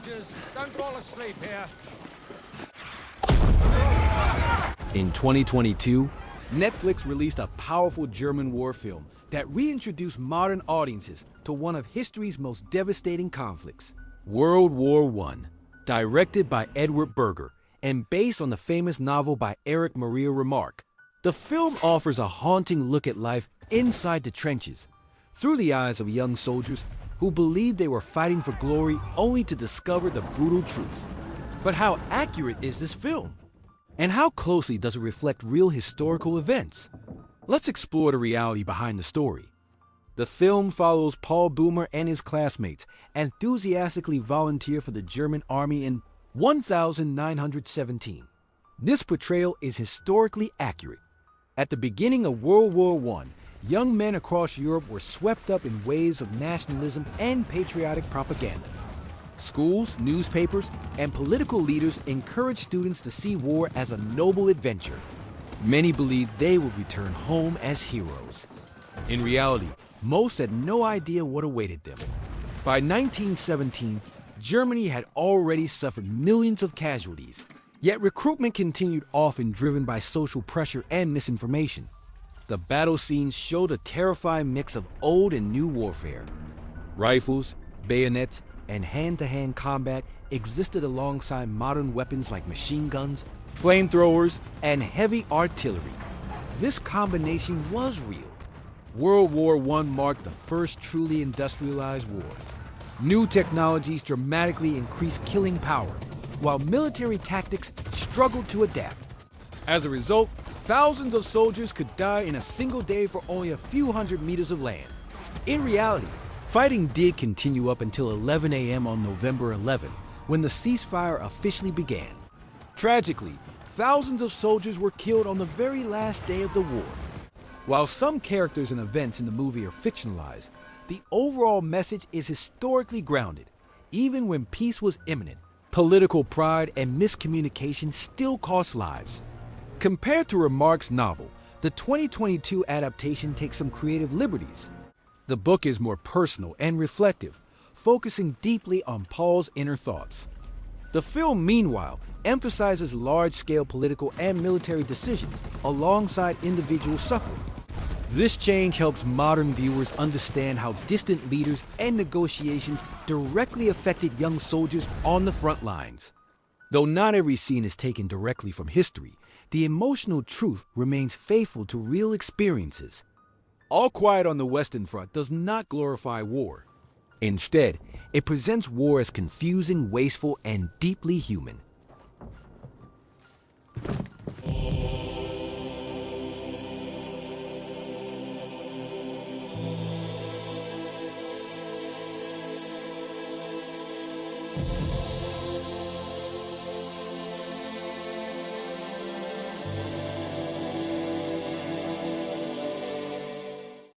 soldiers. Don't fall asleep here. In 2022, Netflix released a powerful German war film that reintroduced modern audiences to one of history's most devastating conflicts, World War I. Directed by Edward Berger and based on the famous novel by Erich Maria Remarque, the film offers a haunting look at life inside the trenches, through the eyes of young soldiers who believed they were fighting for glory only to discover the brutal truth. But how accurate is this film? And how closely does it reflect real historical events? Let's explore the reality behind the story. The film follows Paul Boomer and his classmates enthusiastically volunteer for the German army in 1917. This portrayal is historically accurate. At the beginning of World War I, young men across Europe were swept up in waves of nationalism and patriotic propaganda. Schools, newspapers, and political leaders encouraged students to see war as a noble adventure. Many believed they would return home as heroes. In reality, most had no idea what awaited them. By 1917, Germany had already suffered millions of casualties. Yet recruitment continued, often driven by social pressure and misinformation. The battle scenes showed a terrifying mix of old and new warfare. Rifles, bayonets, and hand-to-hand combat existed alongside modern weapons like machine guns, flamethrowers, and heavy artillery. This combination was real. World War I marked the first truly industrialized war. New technologies dramatically increased killing power, while military tactics struggled to adapt. As a result, thousands of soldiers could die in a single day for only a few hundred meters of land. In reality, fighting did continue up until 11 a.m. on November 11, when the ceasefire officially began. Tragically, thousands of soldiers were killed on the very last day of the war. While some characters and events in the movie are fictionalized, the overall message is historically grounded. Even when peace was imminent, political pride and miscommunication still cost lives. Compared to Remarque's novel, the 2022 adaptation takes some creative liberties. The book is more personal and reflective, focusing deeply on Paul's inner thoughts. The film, meanwhile, emphasizes large-scale political and military decisions alongside individual suffering. This change helps modern viewers understand how distant leaders and negotiations directly affected young soldiers on the front lines. Though not every scene is taken directly from history, the emotional truth remains faithful to real experiences. All Quiet on the Western Front does not glorify war. Instead, it presents war as confusing, wasteful, and deeply human.